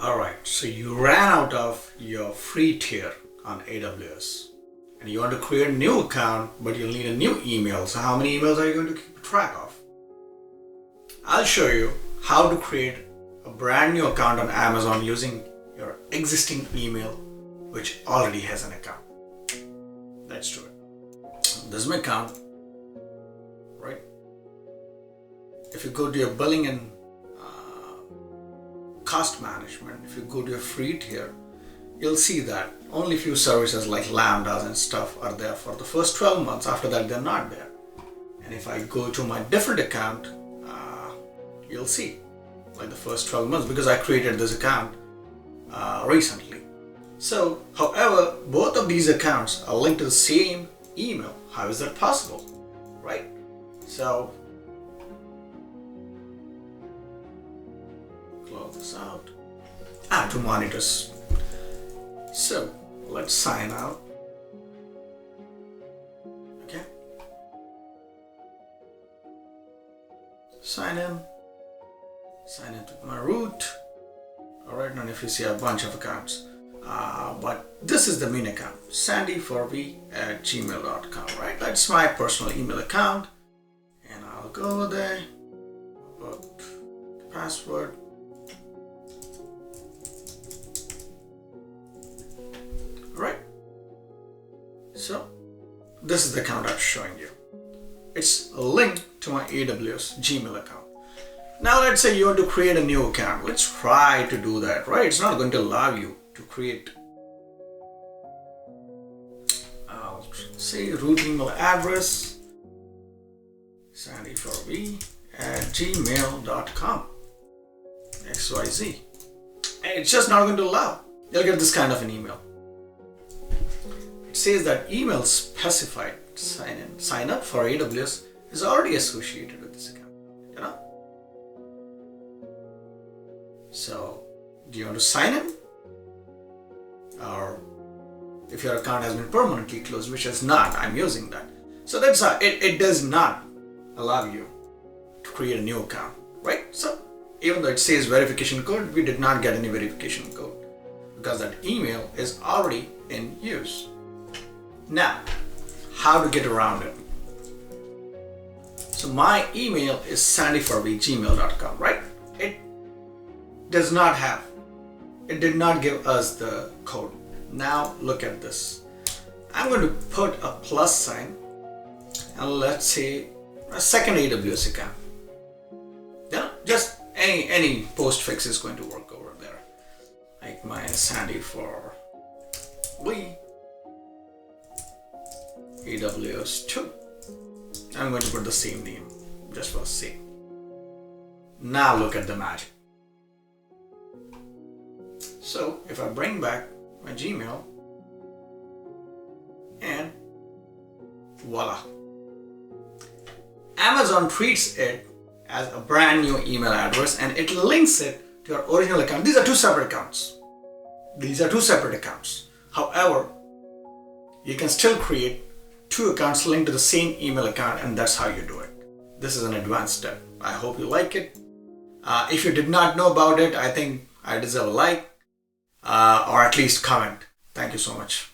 Alright, so you ran out of your free tier on AWS and you want to create a new account, but you'll need a new email. So how many emails are you going to keep track of? I'll show you how to create a brand new account on Amazon using your existing email, which already has an account. Let's do it. This is my account, right? If you go to your billing and cost management, if you go to your free tier, you'll see that only few services like Lambdas and stuff are there for the first 12 months. After that, they're not there. And if I go to my different account, you'll see like the first 12 months because I created this account recently. So, however, both of these accounts are linked to the same email. How is that possible, right? So, close this out. I have two monitors. So, let's sign out. Okay. Sign in. Sign into my root. Alright, and if you see a bunch of accounts. But this is the main account, sandyforv@gmail.com, right? That's my personal email account. And I'll go over there, put the password. Right? So, this is the account I'm showing you. It's linked to my AWS Gmail account. Now let's say you want to create a new account. Let's try to do that, right? It's not going to allow you to create. I'll say root email address, sandyforv@gmail.com, XYZ. And it's just not going to allow. You'll get this kind of an email. It says that email specified sign up for AWS is already associated with this account, you know? So, do you want to sign in? Or if your account has been permanently closed, which is not, I'm using that. So that's it does not allow you to create a new account, right? So even though it says verification code, we did not get any verification code because that email is already in use. Now, how to get around it? So my email is sandyforv@gmail.com, right? It did not give us the code. Now look at this. I'm going to put a plus sign and let's say a second AWS account. Just any postfix is going to work over there. Like my sandyforv AWS 2. I'm going to put the same name just for sake. Now look at the magic. So if I bring back my Gmail and voila. Amazon treats it as a brand new email address and it links it to your original account. These are two separate accounts. However, you can still create two accounts linked to the same email account, and that's how you do it. This is an advanced step. I hope you like it. If you did not know about it, I think I deserve a like or at least comment. Thank you so much.